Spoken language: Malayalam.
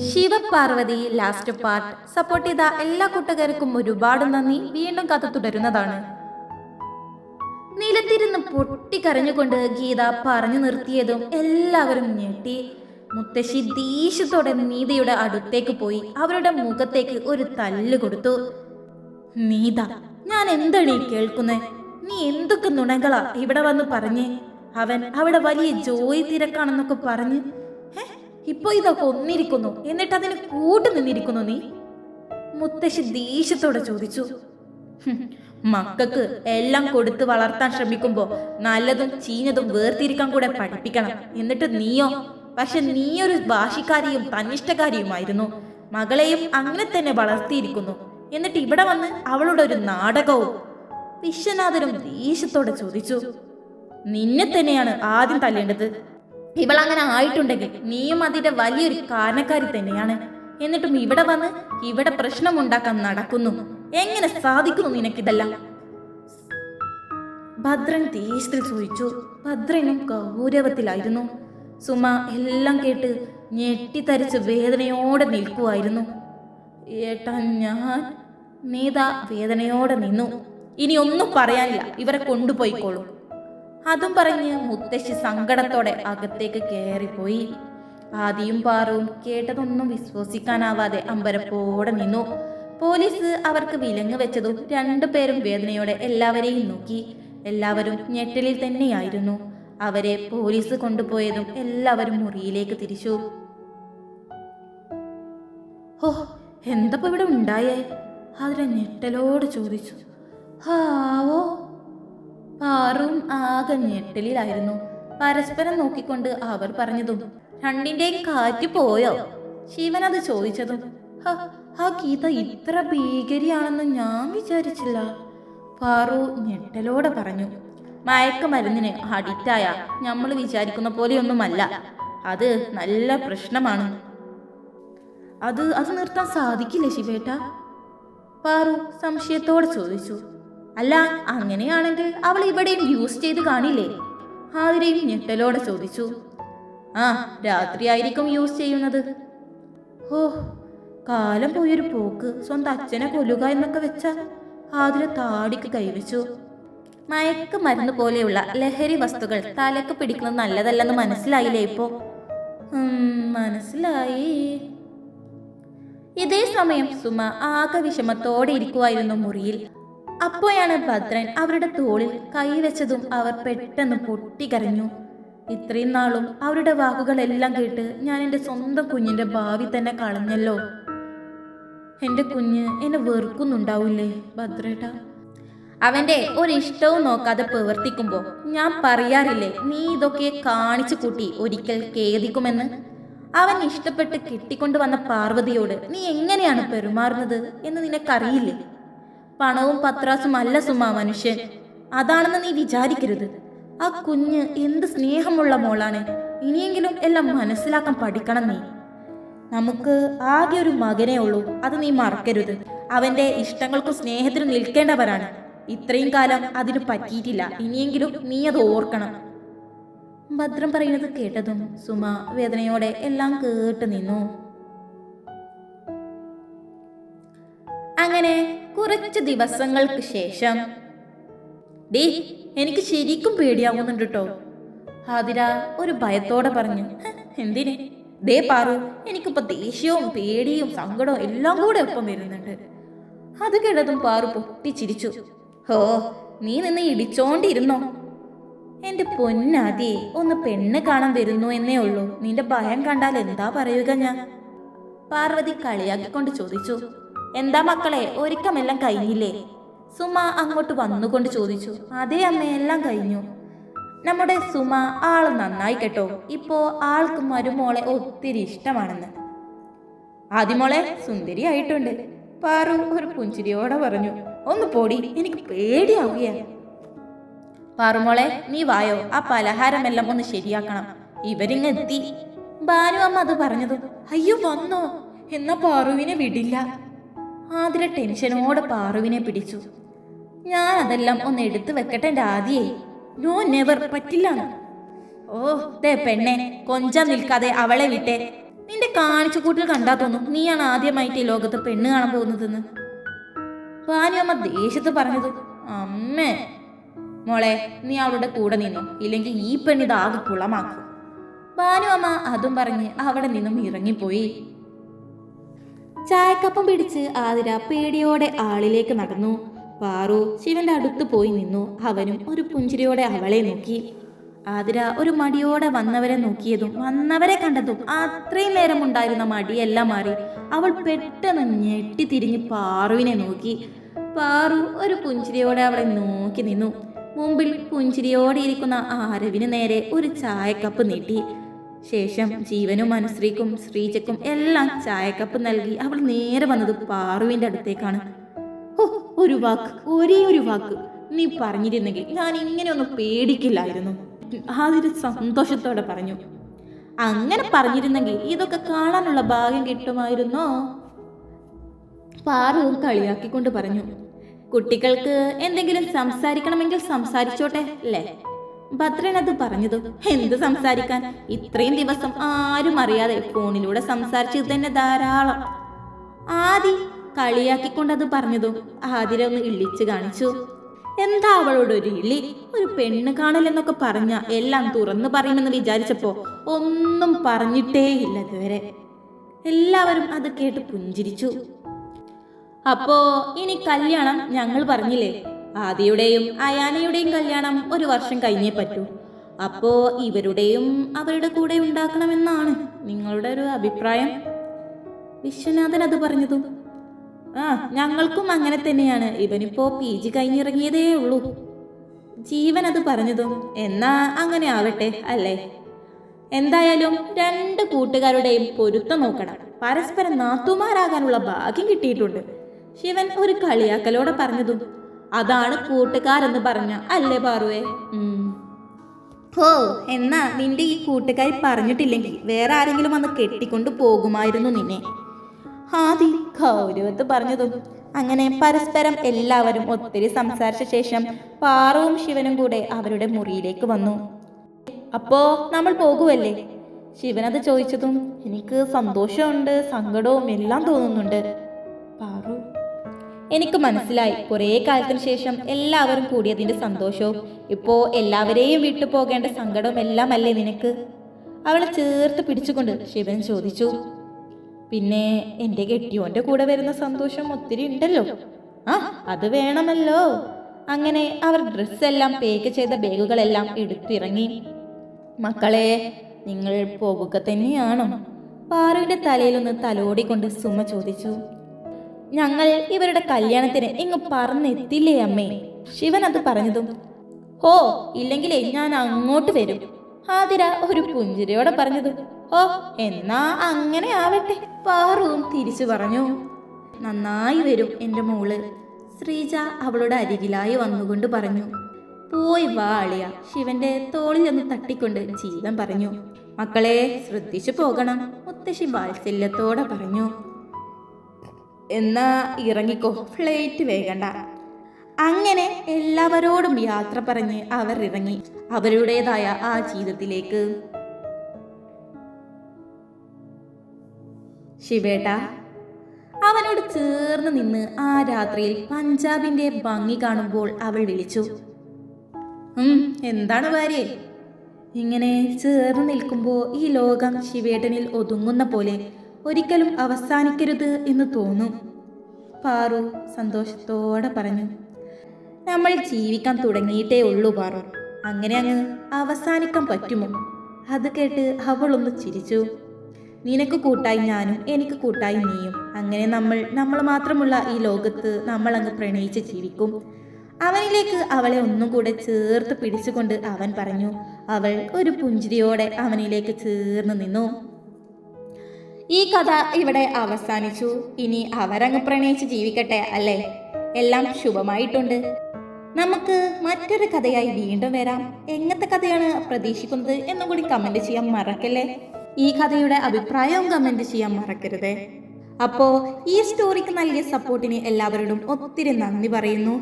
ശിവപാർവതി ലാസ്റ്റ് പാർട്ട് സപ്പോർട്ട് ചെയ്ത എല്ലാ കൂട്ടുകാർക്കും ഒരുപാട് നന്ദി. വീണ്ടും കഥ തുടരുന്നതാണ്. നിലത്തിരുന്ന് പൊട്ടിക്കരഞ്ഞുകൊണ്ട് ഗീത പറഞ്ഞു നിർത്തിയതും എല്ലാവരും ഞെട്ടി. മുത്തശ്ശി ദേഷ്യത്തോടെ നീതയുടെ അടുത്തേക്ക് പോയി അവരുടെ മുഖത്തേക്ക് ഒരു തല്ല് കൊടുത്തു. നീത, ഞാൻ എന്താണ് ഈ കേൾക്കുന്നത്? നീ എന്തൊക്കെ നുണകളാ ഇവിടെ വന്ന് പറഞ്ഞേ? അവൻ അവിടെ വലിയ ജോലി തിരക്കാണെന്നൊക്കെ പറഞ്ഞ് ഇപ്പൊ ഇതൊക്കെ ഒന്നിരിക്കുന്നു, എന്നിട്ട് അതിന് കൂട്ടു നിന്നിരിക്കുന്നു നീ? മുത്തശ്ശി ദേഷ്യത്തോടെ ചോദിച്ചു. മക്കൾക്ക് എല്ലാം കൊടുത്ത് വളർത്താൻ ശ്രമിക്കുമ്പോ നല്ലതും ചീഞ്ഞതും വേർതിരിക്കാൻ കൂടെ പഠിപ്പിക്കണം. എന്നിട്ട് നീയോ? പക്ഷെ നീയൊരു വാശിക്കാരിയും തന്നിഷ്ടക്കാരിയുമായിരുന്നു. മകളെയും അങ്ങനെ തന്നെ വളർത്തിയിരിക്കുന്നു. എന്നിട്ട് ഇവിടെ വന്ന് അവളുടെ ഒരു നാടകവും. വിശ്വനാഥനും ദേഷ്യത്തോടെ ചോദിച്ചു. നിന്നെ തന്നെയാണ് ആദ്യം തല്ലേണ്ടത്. ഇവളങ്ങനെ ആയിട്ടുണ്ടെങ്കിൽ നീയും അതിന്റെ വലിയൊരു കാരണക്കാരി തന്നെയാണ്. എന്നിട്ടും ഇവിടെ വന്ന് ഇവിടെ പ്രശ്നമുണ്ടാക്കാൻ നടക്കുന്നു. എങ്ങനെ സാധിക്കുന്നു നിനക്കിതെല്ലാം? ഭദ്രൻ ദേഷ്യത്തിൽ ചോദിച്ചു. ഭദ്രനും ഗൗരവത്തിലായിരുന്നു. സുമ എല്ലാം കേട്ട് ഞെട്ടിത്തരിച്ച് വേദനയോടെ നിൽക്കുമായിരുന്നു. ഏട്ടാ, ഞാൻ... നീത വേദനയോടെ നിന്നു. ഇനി ഒന്നും പറയാനില്ല, ഇവരെ കൊണ്ടുപോയിക്കോളൂ. അതും പറഞ്ഞ് മുത്തശ്ശി സങ്കടത്തോടെ അകത്തേക്ക് കയറിപ്പോയി. ആദിയും പാറുവും കേട്ടതൊന്നും വിശ്വസിക്കാനാവാതെ അമ്പരപ്പോടെ നിന്നു. പോലീസ് അവർക്ക് വിലങ്ങ് വെച്ചതും രണ്ടുപേരും വേദനയോടെ എല്ലാവരെയും നോക്കി. എല്ലാവരും ഞെട്ടലിൽ തന്നെയായിരുന്നു. അവരെ പോലീസ് കൊണ്ടുപോയതും എല്ലാവരും മുറിയിലേക്ക് തിരിച്ചു. ഓ, എന്തപ്പോ ഇവിടെ ഉണ്ടായേ? അതിനെ ഞെട്ടലോട് ചോദിച്ചു. ഹാവോ. പാറും ആകെ ഞെട്ടലിലായിരുന്നു. പരസ്പരം നോക്കിക്കൊണ്ട് അവർ പറഞ്ഞതും രണ്ടിന്റെയും കാറ്റ് പോയോ? ശിവൻ അത് ചോദിച്ചതും ആ ഗീത ഇത്ര ഭീകരിയാണെന്ന് ഞാൻ വിചാരിച്ചില്ല. പാറു ഞെട്ടലോടെ പറഞ്ഞു. മയക്കുമരുന്നിന് അഡിക്റ്റായ നമ്മൾ വിചാരിക്കുന്ന പോലെയൊന്നുമല്ല. അത് നല്ല പ്രശ്നമാണ്. അത് നിർത്താൻ സാധിക്കില്ലേ ശിവേട്ട? പാറു സംശയത്തോടെ ചോദിച്ചു. അല്ല, അങ്ങനെയാണെങ്കിൽ അവൾ ഇവിടെയും യൂസ് ചെയ്ത് കാണില്ലേ? ആതിരയും ഞെട്ടലോടെ ചോദിച്ചു. ആ, രാത്രിയായിരിക്കും യൂസ് ചെയ്യുന്നത്. ഓ, കാലം പോയൊരു പോക്ക്. സ്വന്തം അച്ഛനെ കൊല്ലുക എന്നൊക്കെ വെച്ചാ. ആതിര താടിക്ക് കൈവച്ചു. മയക്കുമരുന്ന് പോലെയുള്ള ലഹരി വസ്തുക്കൾ തലക്ക് പിടിക്കുന്നത് നല്ലതല്ലെന്ന് മനസ്സിലായില്ലേ ഇപ്പോ? മനസ്സിലായി. ഇതേ സമയം സുമ ആകെ വിഷമത്തോടെ ഇരിക്കുവായിരുന്നു മുറിയിൽ. അപ്പോഴാണ് ഭദ്രൻ അവരുടെ തോളിൽ കൈവച്ചതും അവർ പെട്ടെന്ന് പൊട്ടിക്കരഞ്ഞു. ഇത്രയും നാളും അവരുടെ വാക്കുകളെല്ലാം കേട്ട് ഞാൻ എൻ്റെ സ്വന്തം കുഞ്ഞിന്റെ ഭാവി തന്നെ കളഞ്ഞല്ലോ. എൻ്റെ കുഞ്ഞ് എന്നെ വെറുക്കുന്നുണ്ടാവില്ലേ ഭദ്രേട്ട? അവന്റെ ഒരിഷ്ടവും നോക്കാതെ പ്രവർത്തിക്കുമ്പോ ഞാൻ പറയാറില്ലേ, നീ ഇതൊക്കെ കാണിച്ചു കൂട്ടി ഒരിക്കൽ ഖേദിക്കുമെന്ന്. അവൻ ഇഷ്ടപ്പെട്ട് കെട്ടിക്കൊണ്ടുവന്ന പാർവതിയോട് നീ എങ്ങനെയാണ് പെരുമാറുന്നത് എന്ന് നിനക്കറിയില്ലേ? പണവും പത്രാസും അല്ല സുമ മനുഷ്യൻ. അതാണെന്ന് നീ വിചാരിക്കരുത്. ആ കുഞ്ഞ് എന്ത് സ്നേഹമുള്ള മോളാണ്. ഇനിയെങ്കിലും എല്ലാം മനസ്സിലാക്കാൻ പഠിക്കണം നീ. നമുക്ക് ആകെ ഒരു മകനേ ഉള്ളൂ, അത് നീ മറക്കരുത്. അവന്റെ ഇഷ്ടങ്ങൾക്കും സ്നേഹത്തിനും നിൽക്കേണ്ടവരാണ്. ഇത്രയും കാലം അതിന് പറ്റിയിട്ടില്ല. ഇനിയെങ്കിലും നീ അത് ഓർക്കണം. ഭദ്രം പറയുന്നത് കേട്ടതും സുമ വേദനയോടെ എല്ലാം കേട്ട് നിന്നു. അങ്ങനെ കുറച്ച് ദിവസങ്ങൾക്ക് ശേഷം, ഡേ, എനിക്ക് ശരിക്കും പേടിയാവുന്നുണ്ട് കേട്ടോ, ആതിര ഒരു ഭയത്തോടെ പറഞ്ഞു. എന്തിന്? ദേ പാറു, എനിക്കിപ്പോ ദേഷ്യവും പേടിയും സങ്കടവും എല്ലാം കൂടെ ഒപ്പം വരുന്നുണ്ട്. അത് കേട്ടതും പാറു പൊട്ടിച്ചിരിച്ചു. ഹോ, നീ നിന്ന് ഇടിച്ചോണ്ടിരുന്നോ? എന്റെ പൊന്നാദിയെ, ഒന്ന് പെണ്ണ് കാണാൻ വരുന്നു എന്നേ ഉള്ളൂ. നിന്റെ ഭയം കണ്ടാൽ എന്താ പറയുക ഞാൻ? പാർവതി കളിയാക്കിക്കൊണ്ട് ചോദിച്ചു. എന്താ മക്കളെ, ഒരുക്കമെല്ലാം കഴിഞ്ഞില്ലേ? സുമ അങ്ങോട്ട് വന്നുകൊണ്ട് ചോദിച്ചു. അതേ അമ്മ, എല്ലാം കഴിഞ്ഞു. നമ്മുടെ സുമ ആള് നന്നായി കേട്ടോ. ഇപ്പോ ആൾക്ക് മരുമോളെ ഒത്തിരി ഇഷ്ടമാണെന്ന്. ആദ്യമോളെ സുന്ദരിയായിട്ടുണ്ട്, പാറു ഒരു പുഞ്ചിരിയോടെ പറഞ്ഞു. ഒന്ന് പോടി, എനിക്ക് പേടിയാവുകയാണ്. പാറുമോളെ, നീ വായോ, ആ പലഹാരമെല്ലാം ഒന്ന് ശരിയാക്കണം. ഇവരിങ്ങെത്തി. ഭാനു അമ്മ അത് പറഞ്ഞതും അയ്യോ വന്നോ? എന്നാ പാറുവിനെ വിടില്ല. ആതിര ടെൻഷനോടെ പാറുവിനെ പിടിച്ചു. ഞാൻ അതെല്ലാം ഒന്ന് എടുത്തു വെക്കട്ടെ എൻ്റെ ആദിയെ. നോ നെവർ, പറ്റില്ല. ഓ ദേ പെണ്ണെ, കൊഞ്ചാൻ നിൽക്കാതെ അവളെ വിട്ടെ. നിന്റെ കാണിച്ചുകൂട്ടിൽ കണ്ടാ തോന്നും നീയാണ് ആദ്യമായിട്ട് ഈ ലോകത്ത് പെണ്ണ് കാണാൻ പോകുന്നതെന്ന് ഭാനുവമ്മ ദേഷ്യത്ത് പറഞ്ഞത്. അമ്മേ മോളെ, നീ അവളുടെ കൂടെ നിന്നു, ഇല്ലെങ്കിൽ ഈ പെണ്ണിതാകെ കുളമാക്കും. ഭാനുവമ്മ അതും പറഞ്ഞ് അവിടെ നിന്നും ഇറങ്ങിപ്പോയി. ചായക്കപ്പം പിടിച്ച് ആതിര പേടിയോടെ ആളിലേക്ക് നടന്നു. പാറു ശിവന്റെ അടുത്ത് പോയി നിന്നു. അവനും ഒരു പുഞ്ചിരിയോടെ അവളെ നോക്കി. ആതിര ഒരു മടിയോടെ വന്നവരെ നോക്കിയതും വന്നവരെ കണ്ടതും അത്രയും നേരം ഉണ്ടായിരുന്ന മടിയെല്ലാം മാറി. അവൾ പെട്ടെന്ന് ഞെട്ടി തിരിഞ്ഞ് പാറുവിനെ നോക്കി. പാറു ഒരു പുഞ്ചിരിയോടെ അവളെ നോക്കി നിന്നു. മുമ്പിൽ പുഞ്ചിരിയോടെ ഇരിക്കുന്ന ആരവിന് നേരെ ഒരു ചായക്കപ്പ് നീട്ടി. ശേഷം ജീവനും അനുശ്രീക്കും ശ്രീജക്കും എല്ലാം ചായക്കപ്പ് നൽകി അവൾ നേരെ വന്നത് പാറുവിന്റെ അടുത്തേക്കാണ്. ഒരു വാക്ക്, ഒരേ ഒരു വാക്ക് നീ പറഞ്ഞിരുന്നെങ്കിൽ ഞാൻ ഇങ്ങനെയൊന്നും പേടിക്കില്ലായിരുന്നു, ആതിര സന്തോഷത്തോടെ പറഞ്ഞു. അങ്ങനെ പറഞ്ഞിരുന്നെങ്കിൽ ഇതൊക്കെ കാണാനുള്ള ഭാഗ്യം കിട്ടുമായിരുന്നോ? പാറുവും കളിയാക്കിക്കൊണ്ട് പറഞ്ഞു. കുട്ടികൾക്ക് എന്തെങ്കിലും സംസാരിക്കണമെങ്കിൽ സംസാരിച്ചോട്ടെ അല്ലേ? ഭദ്രൻ അത് പറഞ്ഞതും എന്ത് സംസാരിക്കാൻ, ഇത്രയും ദിവസം ആരും അറിയാതെ ഫോണിലൂടെ സംസാരിച്ചത് തന്നെ ധാരാളം. ആദി കളിയാക്കിക്കൊണ്ടത് പറഞ്ഞതും ആതിര ഒന്ന് ഇള്ളിച്ച് കാണിച്ചു. എന്താ അവളോട് ഒരു ഇളി? ഒരു പെണ്ണ് കാണൽ എന്നൊക്കെ പറഞ്ഞ എല്ലാം തുറന്നു പറയുമെന്ന് വിചാരിച്ചപ്പോ ഒന്നും പറഞ്ഞിട്ടേ ഇല്ല ഇതുവരെ. എല്ലാവരും അത് കേട്ട് പുഞ്ചിരിച്ചു. അപ്പോ ഇനി കല്യാണം ഞങ്ങൾ പറഞ്ഞില്ലേ, ആദിയുടെയും അയാനയുടെയും കല്യാണം 1 വർഷം കഴിഞ്ഞേ പറ്റൂ. അപ്പോ ഇവരുടെയും അവരുടെ കൂടെ ഉണ്ടാക്കണമെന്നാണ് നിങ്ങളുടെ ഒരു അഭിപ്രായം? വിശ്വനാഥൻ അത് പറഞ്ഞതും ഞങ്ങൾക്കും അങ്ങനെ തന്നെയാണ്. ഇവനിപ്പോ PG കഴിഞ്ഞിറങ്ങിയതേ ഉള്ളൂ. ജീവൻ അത് പറഞ്ഞതും എന്നാ അങ്ങനെ ആവട്ടെ അല്ലേ? എന്തായാലും 2 കൂട്ടുകാരുടെയും പൊരുത്തം നോക്കണം. പരസ്പരം നാത്തുമാരാകാനുള്ള ഭാഗ്യം കിട്ടിയിട്ടുണ്ട്. ശിവൻ ഒരു കളിയാക്കലോടെ പറഞ്ഞതും അതാണ് കൂട്ടുകാരെന്ന് പറഞ്ഞ അല്ലേ പാറുവേ? എന്നാ നിന്റെ ഈ കൂട്ടുകാരി പറഞ്ഞിട്ടില്ലെങ്കിൽ വേറെ ആരെങ്കിലും വന്ന് കെട്ടിക്കൊണ്ട് പോകുമായിരുന്നു നിന്നെ, ആദി ഗൗരവത്ത് പറഞ്ഞതും. അങ്ങനെ പരസ്പരം എല്ലാവരും ഒത്തിരി സംസാരിച്ച ശേഷം പാറുവും ശിവനും കൂടെ അവരുടെ മുറിയിലേക്ക് വന്നു. അപ്പോ നമ്മൾ പോകുമല്ലേ? ശിവനത് ചോദിച്ചതും എനിക്ക് സന്തോഷമുണ്ട്, സങ്കടവും എല്ലാം തോന്നുന്നുണ്ട്. പാറു, എനിക്ക് മനസ്സിലായി, കുറേ കാലത്തിന് ശേഷം എല്ലാവരും കൂടിയതിന്റെ സന്തോഷവും ഇപ്പോ എല്ലാവരെയും വിട്ടു പോകേണ്ട സങ്കടവും എല്ലാം അല്ലേ നിനക്ക്? അവളെ ചേർത്ത് പിടിച്ചുകൊണ്ട് ശിവൻ ചോദിച്ചു. പിന്നെ എൻ്റെ കെട്ടിയോന്റെ കൂടെ വരുന്ന സന്തോഷം ഒത്തിരി ഉണ്ടല്ലോ. അത് വേണമല്ലോ. അങ്ങനെ അവർ ഡ്രസ്സെല്ലാം പേക്ക് ചെയ്ത ബാഗുകളെല്ലാം എടുത്തിറങ്ങി. മക്കളെ, നിങ്ങൾ പോകുക തന്നെയാണോ? പാറുവിന്റെ തലയിലൊന്ന് തലോടിക്കൊണ്ട് സുമ ചോദിച്ചു. ഞങ്ങൾ ഇവരുടെ കല്യാണത്തിന് ഇങ്ങ് പറന്നെത്തില്ലേ അമ്മേ? ശിവൻ അത് പറഞ്ഞതും ഇല്ലെങ്കിലേ ഞാൻ അങ്ങോട്ട് വരും, ആതിര ഒരു പുഞ്ചിരിയോടെ പറഞ്ഞതും എന്നാ അങ്ങനെ ആവട്ടെ, പാറുവും തിരിച്ചു പറഞ്ഞു. നന്നായി വരും എൻ്റെ മോള്, ശ്രീജ അവളുടെ അരികിലായി വന്നുകൊണ്ട് പറഞ്ഞു. പോയി വാ അളിയ, ശിവന്റെ തോളിൽ ഒന്ന് തട്ടിക്കൊണ്ട് ജീവൻ പറഞ്ഞു. മക്കളെ ശ്രദ്ധിച്ചു പോകണം, മുത്തശ്ശി വാത്സല്യത്തോടെ പറഞ്ഞു. എന്നാ ഇറങ്ങിക്കോ, ഫ്ലൈറ്റ് വേഗണ്ട. അങ്ങനെ എല്ലാവരോടും യാത്ര പറഞ്ഞ് അവർ ഇറങ്ങി അവരുടേതായ ആ ജീവിതത്തിലേക്ക്. ശിവേട്ട അവനോട് ചേർന്ന് നിന്ന് ആ രാത്രിയിൽ പഞ്ചാബിന്റെ ഭംഗി കാണുമ്പോൾ അവൾ വിളിച്ചു. എന്താണ് ഭാര്യേ? ഇങ്ങനെ ചേർന്ന് നിൽക്കുമ്പോൾ ഈ ലോകം ശിവേട്ടനിൽ ഒതുങ്ങുന്ന പോലെ ഒരിക്കലും അവസാനിക്കരുത് എന്ന് തോന്നും. പാറു സന്തോഷത്തോടെ പറഞ്ഞു. നമ്മൾ ജീവിക്കാൻ തുടങ്ങിയിട്ടേ ഉള്ളൂ പാറു, അങ്ങനെ അങ്ങ് അവസാനിക്കാൻ പറ്റുമോ? അത് കേട്ട് അവളൊന്ന് ചിരിച്ചു. നിനക്ക് കൂട്ടായി ഞാനും, എനിക്ക് കൂട്ടായി നീയും, അങ്ങനെ നമ്മൾ മാത്രമുള്ള ഈ ലോകത്ത് നമ്മൾ അങ്ങ് പ്രണയിച്ച് ജീവിക്കും. അവനിലേക്ക് അവളെ ഒന്നും കൂടെ ചേർത്ത് പിടിച്ചുകൊണ്ട് അവൻ പറഞ്ഞു. അവൾ ഒരു പുഞ്ചിരിയോടെ അവനിലേക്ക് ചേർന്ന് നിന്നു. ഈ കഥ ഇവിടെ അവസാനിച്ചു. ഇനി അവരങ്ങ് പ്രണയിച്ച് ജീവിക്കട്ടെ അല്ലേ? എല്ലാം ശുഭമായിട്ടുണ്ട്. നമുക്ക് മറ്റൊരു കഥയായി വീണ്ടും വരാം. എങ്ങനത്തെ കഥയാണ് പ്രതീക്ഷിക്കുന്നത് എന്നും കൂടി കമന്റ് ചെയ്യാൻ മറക്കല്ലേ. ഈ കഥയുടെ അഭിപ്രായവും കമന്റ് ചെയ്യാൻ മറക്കരുത്. അപ്പോൾ ഈ സ്റ്റോറിക്ക് നൽകിയ സപ്പോർട്ടിന് എല്ലാവരോടും ഒത്തിരി നന്ദി പറയുന്നു.